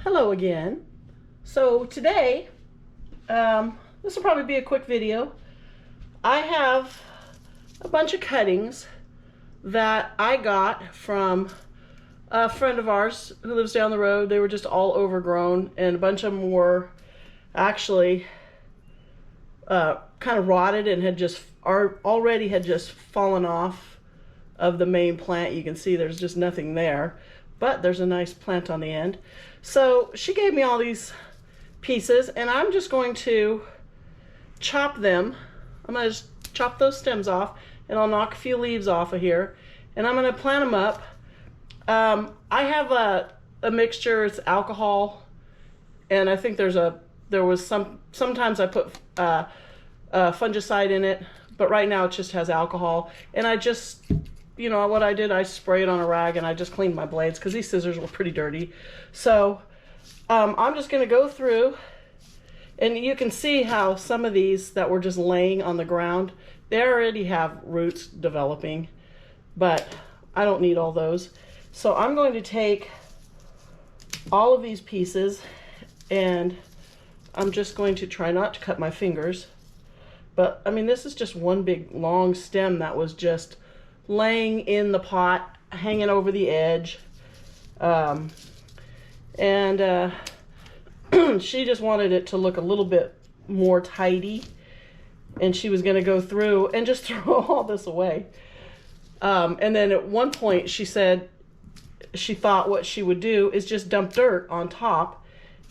Hello again. So today, this will probably be a quick video. I have a bunch of cuttings that I got from a friend of ours who lives down the road. They were just all overgrown, and a bunch of them were actually kind of rotted and had just already had just fallen off of the main plant. You can see there's just nothing there, but there's a nice plant on the end. So she gave me all these pieces, and I'm just going to chop them. I'm going to just chop those stems off, and I'll knock a few leaves off of here, and I'm going to plant them up. I have a mixture. It's alcohol, and I think sometimes I put fungicide in it, but right now it just has alcohol. And I just, you know what I did, I sprayed on a rag and I just cleaned my blades because these scissors were pretty dirty. So I'm just going to go through, and you can see how some of these that were just laying on the ground, they already have roots developing, but I don't need all those. So I'm going to take all of these pieces, and I'm just going to try not to cut my fingers. But I mean, this is just one big long stem that was just laying in the pot, hanging over the edge. She just wanted it to look a little bit more tidy, and she was going to go through and just throw all this away. And then at one point she said she thought what she would do is just dump dirt on top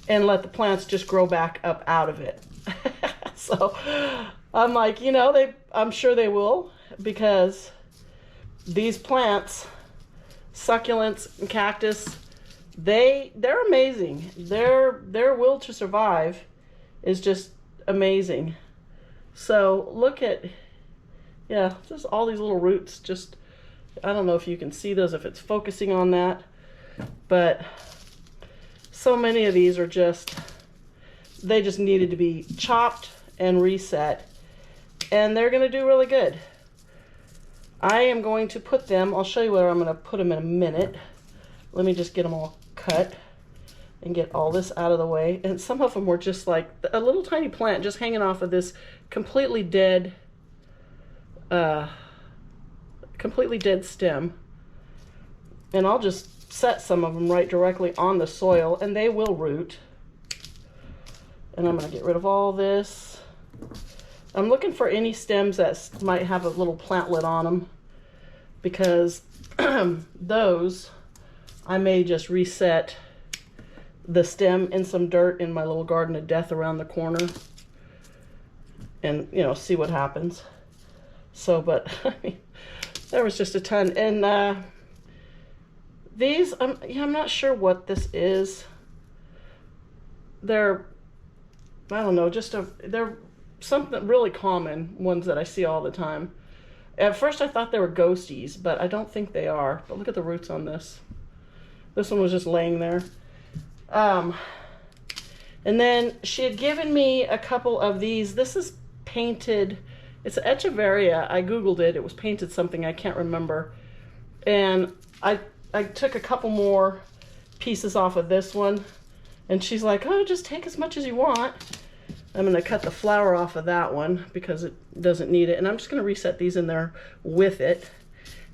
and let the plants just grow back up out of it. So I'm like, you know, I'm sure they will, because these plants, succulents and cactus, they're amazing. Their will to survive is just amazing. So look at, yeah, just all these little roots. Just, I don't know if you can see those, if it's focusing on that, but so many of these are just, they just needed to be chopped and reset, and they're going to do really good. I am going to put them, I'll show you where I'm going to put them in a minute. Let me just get them all cut and get all this out of the way. And some of them were just like a little tiny plant just hanging off of this completely dead stem. And I'll just set some of them right directly on the soil, and they will root. And I'm going to get rid of all this. I'm looking for any stems that might have a little plantlet on them, because those, I may just reset the stem in some dirt in my little garden of death around the corner and, you know, see what happens. So, but I mean, there was just a ton. And these, I'm not sure what this is. They're, I don't know, they're something really common, ones that I see all the time. At first I thought they were ghosties, but I don't think they are. But look at the roots on this. This one was just laying there. And then she had given me a couple of these. This is painted, it's Echeveria. I Googled it. It was painted something, I can't remember. And I took a couple more pieces off of this one. And she's like, oh, just take as much as you want. I'm going to cut the flower off of that one because it doesn't need it. And I'm just going to reset these in there with it.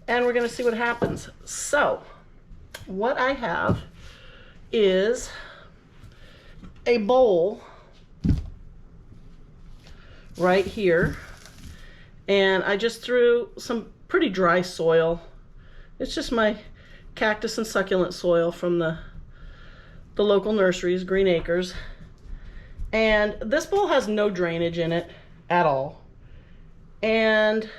And we're going to see what happens. So what I have is a bowl right here. And I just threw some pretty dry soil. It's just my cactus and succulent soil from the local nurseries, Green Acres. And this bowl has no drainage in it at all. And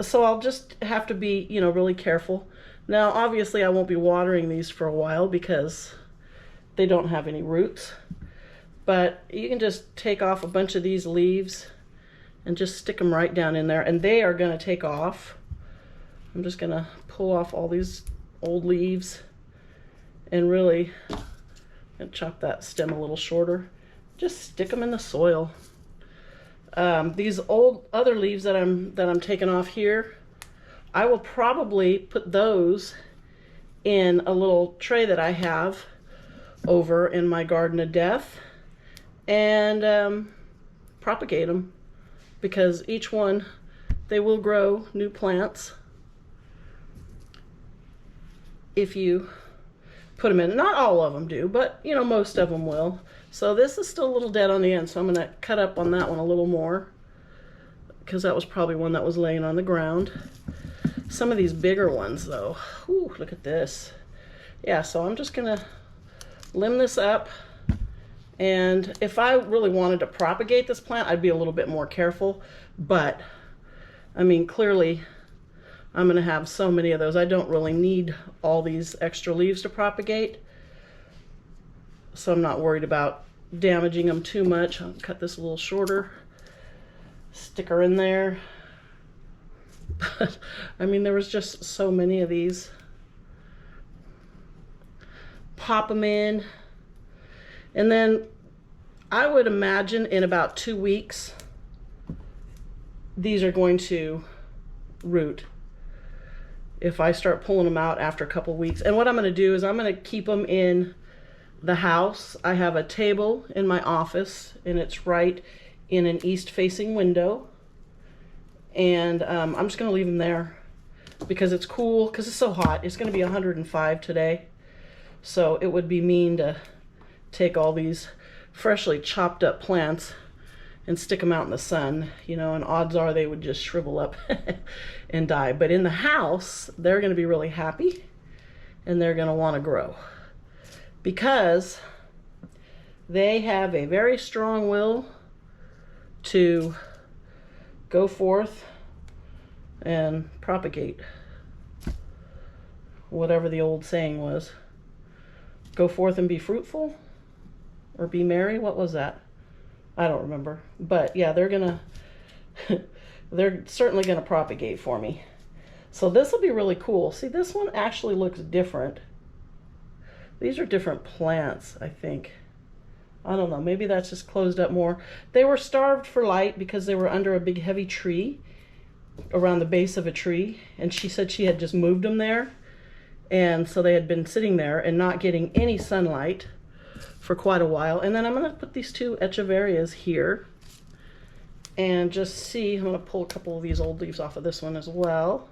so I'll just have to be, you know, really careful. Now, obviously, I won't be watering these for a while because they don't have any roots. But you can just take off a bunch of these leaves and just stick them right down in there. And they are going to take off. I'm just going to pull off all these old leaves and really, and chop that stem a little shorter. Just stick them in the soil. These old other leaves that I'm taking off here, I will probably put those in a little tray that I have over in my garden of death and propagate them, because each one, they will grow new plants if you put them in. Not all of them do, but you know, most of them will. So this is still a little dead on the end, so I'm going to cut up on that one a little more, because that was probably one that was laying on the ground. Some of these bigger ones though, ooh, look at this. Yeah, so I'm just going to limb this up. And if I really wanted to propagate this plant, I'd be a little bit more careful. But, I mean, clearly, I'm going to have so many of those. I don't really need all these extra leaves to propagate. So I'm not worried about damaging them too much. I'll cut this a little shorter. Stick her in there. But, I mean, there was just so many of these. Pop them in. And then I would imagine in about 2 weeks, these are going to root if I start pulling them out after a couple weeks. And what I'm going to do is I'm going to keep them in the house. I have a table in my office, and it's right in an east-facing window. And I'm just going to leave them there because it's cool, because it's so hot. It's going to be 105 today. So it would be mean to take all these freshly chopped up plants and stick them out in the sun, you know, and odds are they would just shrivel up and die. But in the house, they're going to be really happy, and they're going to want to grow because they have a very strong will to go forth and propagate. Whatever the old saying was. Go forth and be fruitful, or be merry. What was that? I don't remember. But yeah, they're certainly gonna propagate for me. So this will be really cool. See, this one actually looks different. These are different plants, I think. I don't know, maybe that's just closed up more. They were starved for light because they were under a big heavy tree, around the base of a tree, and she said she had just moved them there. And so they had been sitting there and not getting any sunlight for quite a while. And then I'm going to put these two echeverias here and just see. I'm going to pull a couple of these old leaves off of this one as well.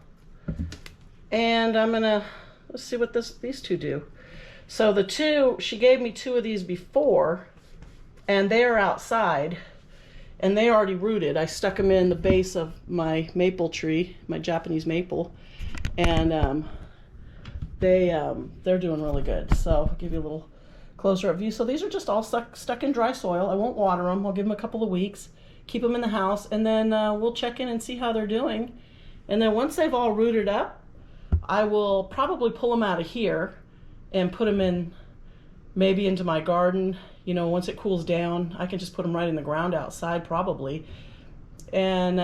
And I'm going to, let's see what these two do. So the two, she gave me two of these before, and they are outside, and they already rooted. I stuck them in the base of my maple tree, my Japanese maple, and they're doing really good. So I'll give you a little closer up view. So these are just all stuck in dry soil. I won't water them. I'll give them a couple of weeks, keep them in the house, and then we'll check in and see how they're doing. And then once they've all rooted up, I will probably pull them out of here and put them in, maybe into my garden. You know, once it cools down, I can just put them right in the ground outside probably. And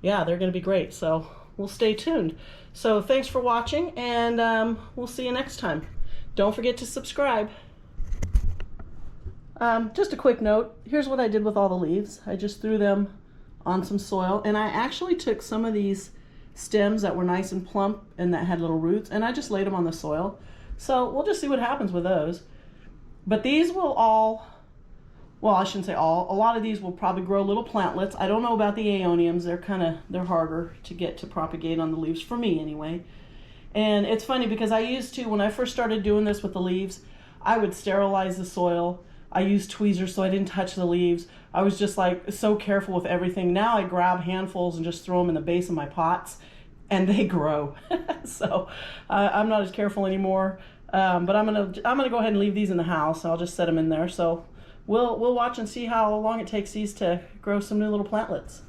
yeah, they're going to be great. So we'll stay tuned. So thanks for watching, and we'll see you next time. Don't forget to subscribe. Just a quick note, here's what I did with all the leaves. I just threw them on some soil, and I actually took some of these stems that were nice and plump and that had little roots, and I just laid them on the soil. So we'll just see what happens with those. But these will all, well, I shouldn't say all, a lot of these will probably grow little plantlets. I don't know about the aeoniums. They're harder to get to propagate on the leaves, for me anyway. And it's funny because I used to, when I first started doing this with the leaves, I would sterilize the soil. I used tweezers so I didn't touch the leaves. I was just like so careful with everything. Now I grab handfuls and just throw them in the base of my pots, and they grow. So I'm not as careful anymore. But I'm gonna go ahead and leave these in the house. I'll just set them in there. So we'll watch and see how long it takes these to grow some new little plantlets.